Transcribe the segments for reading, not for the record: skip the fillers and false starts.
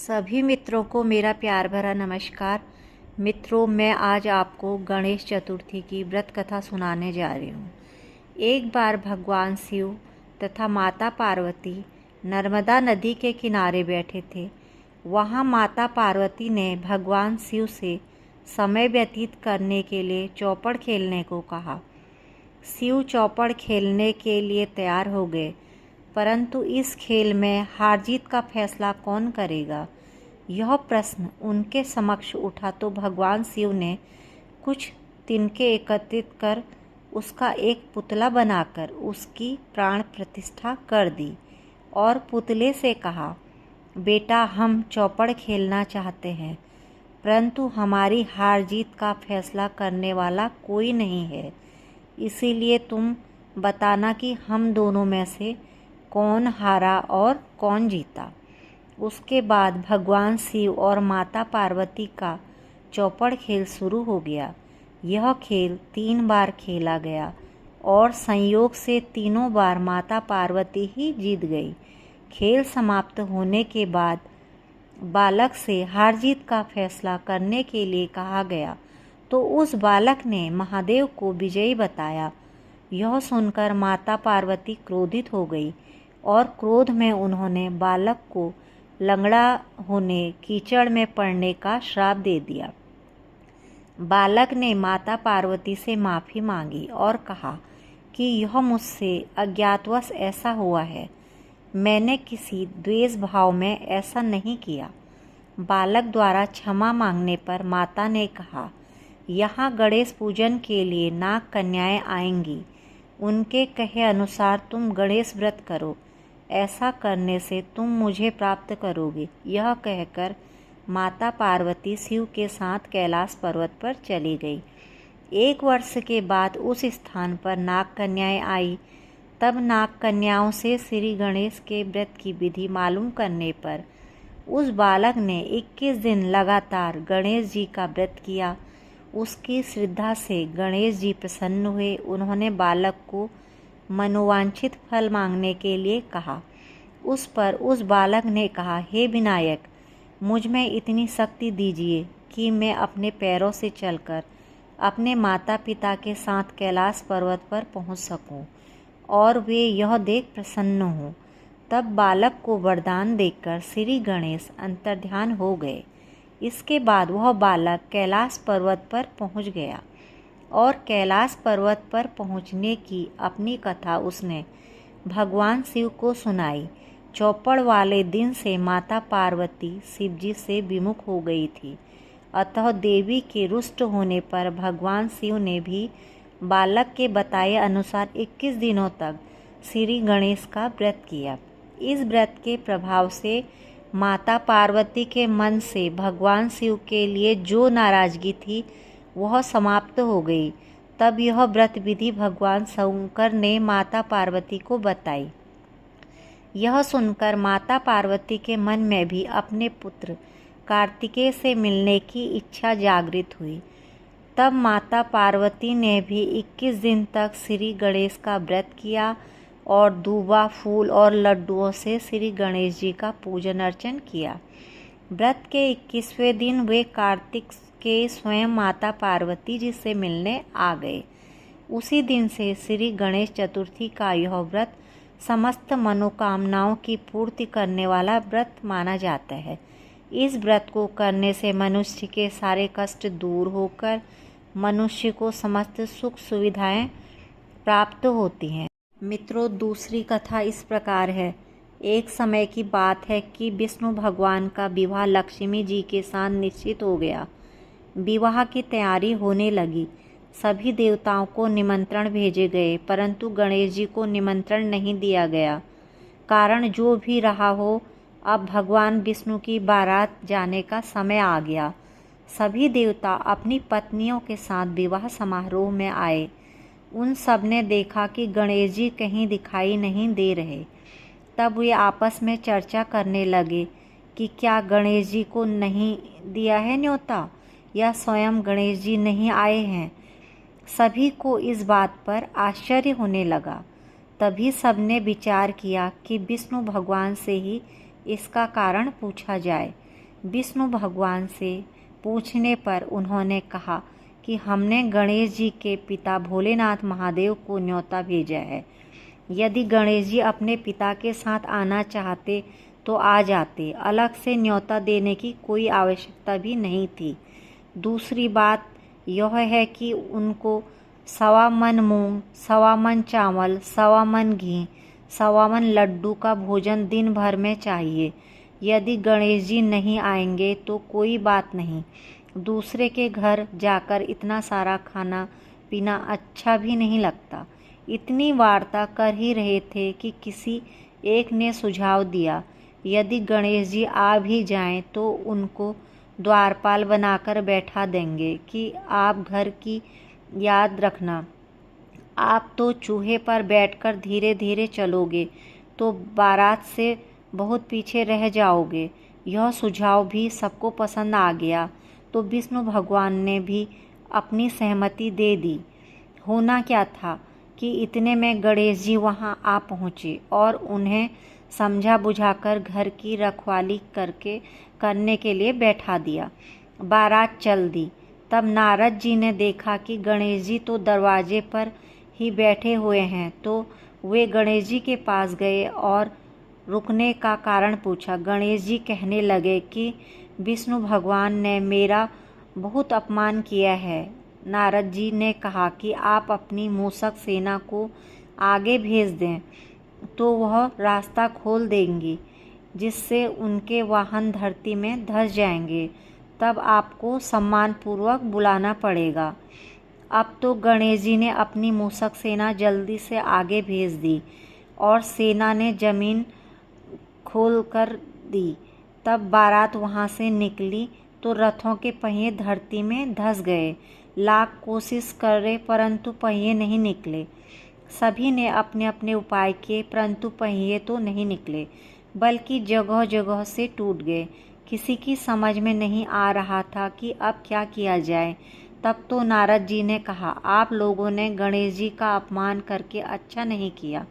सभी मित्रों को मेरा प्यार भरा नमस्कार। मित्रों, मैं आज आपको गणेश चतुर्थी की व्रत कथा सुनाने जा रही हूँ। एक बार भगवान शिव तथा माता पार्वती नर्मदा नदी के किनारे बैठे थे। वहाँ माता पार्वती ने भगवान शिव से समय व्यतीत करने के लिए चौपड़ खेलने को कहा। शिव चौपड़ खेलने के लिए तैयार हो गए, परंतु इस खेल में हार जीत का फैसला कौन करेगा, यह प्रश्न उनके समक्ष उठा तो भगवान शिव ने कुछ तिनके एकत्रित कर उसका एक पुतला बनाकर उसकी प्राण प्रतिष्ठा कर दी और पुतले से कहा, बेटा, हम चौपड़ खेलना चाहते हैं, परंतु हमारी हार जीत का फैसला करने वाला कोई नहीं है। इसीलिए तुम बताना कि हम दोनों में से कौन हारा और कौन जीता। उसके बाद भगवान शिव और माता पार्वती का चौपड़ खेल शुरू हो गया। यह खेल 3 बार खेला गया और संयोग से तीनों बार माता पार्वती ही जीत गई। खेल समाप्त होने के बाद बालक से हार जीत का फैसला करने के लिए कहा गया, तो उस बालक ने महादेव को विजयी बताया। यह सुनकर माता पार्वती क्रोधित हो गई और क्रोध में उन्होंने बालक को लंगड़ा होने, कीचड़ में पड़ने का श्राप दे दिया। बालक ने माता पार्वती से माफ़ी मांगी और कहा कि यह मुझसे अज्ञातवश ऐसा हुआ है, मैंने किसी द्वेष भाव में ऐसा नहीं किया। बालक द्वारा क्षमा मांगने पर माता ने कहा, यहाँ गणेश पूजन के लिए नाग कन्याएं आएंगी, उनके कहे अनुसार तुम गणेश व्रत करो, ऐसा करने से तुम मुझे प्राप्त करोगे। यह कहकर माता पार्वती शिव के साथ कैलाश पर्वत पर चली गई। 1 वर्ष के बाद उस स्थान पर नाग कन्याएं आई। तब नाग कन्याओं से श्री गणेश के व्रत की विधि मालूम करने पर उस बालक ने 21 दिन लगातार गणेश जी का व्रत किया। उसकी श्रद्धा से गणेश जी प्रसन्न हुए। उन्होंने बालक को मनोवांछित फल मांगने के लिए कहा। उस पर उस बालक ने कहा, हे विनायक, मुझ में इतनी शक्ति दीजिए कि मैं अपने पैरों से चलकर अपने माता पिता के साथ कैलाश पर्वत पर पहुंच सकूं और वे यह देख प्रसन्न हों। तब बालक को वरदान देकर श्री गणेश अंतर्ध्यान हो गए। इसके बाद वह बालक कैलाश पर्वत पर पहुंच गया और कैलाश पर्वत पर पहुंचने की अपनी कथा उसने भगवान शिव को सुनाई। चौपड़ वाले दिन से माता पार्वती शिव जी से विमुख हो गई थी। अतः देवी के रुष्ट होने पर भगवान शिव ने भी बालक के बताए अनुसार 21 दिनों तक श्री गणेश का व्रत किया। इस व्रत के प्रभाव से माता पार्वती के मन से भगवान शिव के लिए जो नाराजगी थी वह समाप्त हो गई। तब यह व्रत विधि भगवान शंकर ने माता पार्वती को बताई। यह सुनकर माता पार्वती के मन में भी अपने पुत्र कार्तिकेय से मिलने की इच्छा जागृत हुई। तब माता पार्वती ने भी 21 दिन तक श्री गणेश का व्रत किया और दूबा, फूल और लड्डुओं से श्री गणेश जी का पूजन अर्चन किया। व्रत के 21वें दिन वे कार्तिक के स्वयं माता पार्वती जी से मिलने आ गए। उसी दिन से श्री गणेश चतुर्थी का यह व्रत समस्त मनोकामनाओं की पूर्ति करने वाला व्रत माना जाता है। इस व्रत को करने से मनुष्य के सारे कष्ट दूर होकर मनुष्य को समस्त सुख सुविधाएं प्राप्त होती हैं। मित्रों, दूसरी कथा इस प्रकार है। एक समय की बात है कि विष्णु भगवान का विवाह लक्ष्मी जी के साथ निश्चित हो गया। विवाह की तैयारी होने लगी। सभी देवताओं को निमंत्रण भेजे गए, परंतु गणेश जी को निमंत्रण नहीं दिया गया। कारण जो भी रहा हो, अब भगवान विष्णु की बारात जाने का समय आ गया। सभी देवता अपनी पत्नियों के साथ विवाह समारोह में आए। उन सब ने देखा कि गणेश जी कहीं दिखाई नहीं दे रहे। तब वे आपस में चर्चा करने लगे कि क्या गणेश जी को नहीं दिया है न्योता, या स्वयं गणेश जी नहीं आए हैं। सभी को इस बात पर आश्चर्य होने लगा। तभी सबने विचार किया कि विष्णु भगवान से ही इसका कारण पूछा जाए। विष्णु भगवान से पूछने पर उन्होंने कहा कि हमने गणेश जी के पिता भोलेनाथ महादेव को न्योता भेजा है। यदि गणेश जी अपने पिता के साथ आना चाहते तो आ जाते, अलग से न्योता देने की कोई आवश्यकता भी नहीं थी। दूसरी बात यह है कि उनको 1.25 मन मूंग, 1.25 मन चावल, 1.25 मन घी, 1.25 मन लड्डू का भोजन दिन भर में चाहिए। यदि गणेश जी नहीं आएंगे तो कोई बात नहीं, दूसरे के घर जाकर इतना सारा खाना पीना अच्छा भी नहीं लगता। इतनी वार्ता कर ही रहे थे कि किसी एक ने सुझाव दिया, यदि गणेश जी आ भी जाएं तो उनको द्वारपाल बनाकर बैठा देंगे कि आप घर की याद रखना। आप तो चूहे पर बैठकर धीरे धीरे चलोगे तो बारात से बहुत पीछे रह जाओगे। यह सुझाव भी सबको पसंद आ गया तो विष्णु भगवान ने भी अपनी सहमति दे दी। होना क्या था कि इतने में गणेश जी वहां आ पहुँचे और उन्हें समझा बुझाकर घर की रखवाली करने के लिए बैठा दिया। बारात चल दी। तब नारद जी ने देखा कि गणेश जी तो दरवाजे पर ही बैठे हुए हैं, तो वे गणेश जी के पास गए और रुकने का कारण पूछा। गणेश जी कहने लगे कि विष्णु भगवान ने मेरा बहुत अपमान किया है। नारद जी ने कहा कि आप अपनी मूषक सेना को आगे भेज दें तो वह रास्ता खोल देंगी, जिससे उनके वाहन धरती में धंस जाएंगे। तब आपको सम्मानपूर्वक बुलाना पड़ेगा। अब तो गणेश जी ने अपनी मूषक सेना जल्दी से आगे भेज दी और सेना ने जमीन खोल कर दी। तब बारात वहां से निकली तो रथों के पहिए धरती में धंस गए। लाख कोशिश करे परंतु पहिए नहीं निकले। सभी ने अपने अपने उपाय किए परंतु पहिए तो नहीं निकले, बल्कि जगह जगह से टूट गए। किसी की समझ में नहीं आ रहा था कि अब क्या किया जाए। तब तो नारद जी ने कहा, आप लोगों ने गणेश जी का अपमान करके अच्छा नहीं किया।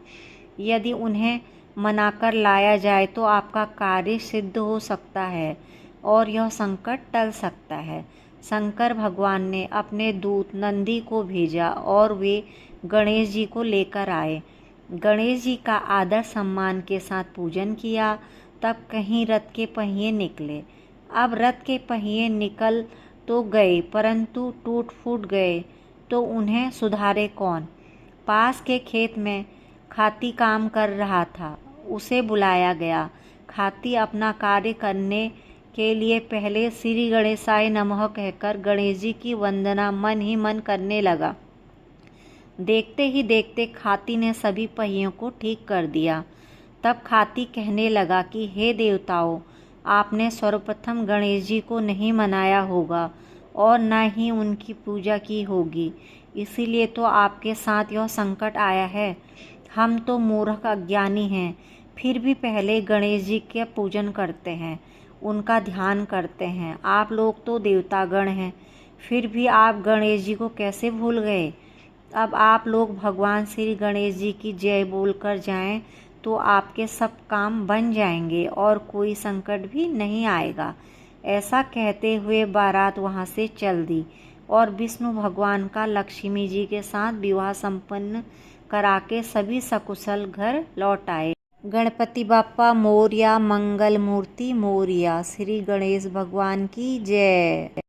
यदि उन्हें मनाकर लाया जाए तो आपका कार्य सिद्ध हो सकता है और यह संकट टल सकता है। शंकर भगवान ने अपने दूत नंदी को भेजा और वे गणेश जी को लेकर आए। गणेश जी का आदर सम्मान के साथ पूजन किया। तब कहीं रथ के पहिए निकले। अब रथ के पहिए निकल तो गए परंतु टूट फूट गए तो उन्हें सुधारे कौन। पास के खेत में खाती काम कर रहा था, उसे बुलाया गया। खाती अपना कार्य करने के लिए पहले श्री गणेशाय नमः कहकर गणेश जी की वंदना मन ही मन करने लगा। देखते ही देखते खाती ने सभी पहियों को ठीक कर दिया। तब खाती कहने लगा कि हे देवताओं, आपने सर्वप्रथम गणेश जी को नहीं मनाया होगा और न ही उनकी पूजा की होगी, इसीलिए तो आपके साथ यह संकट आया है। हम तो मूर्ख अज्ञानी हैं, फिर भी पहले गणेश जी के पूजन करते हैं, उनका ध्यान करते हैं। आप लोग तो देवतागण हैं, फिर भी आप गणेश जी को कैसे भूल गए। अब आप लोग भगवान श्री गणेश जी की जय बोलकर जाएं तो आपके सब काम बन जाएंगे और कोई संकट भी नहीं आएगा। ऐसा कहते हुए बारात वहां से चल दी और विष्णु भगवान का लक्ष्मी जी के साथ विवाह संपन्न करा के सभी सकुशल घर लौट आए। गणपति बाप्पा मोरया, मंगल मूर्ति मोरया। श्री गणेश भगवान की जय।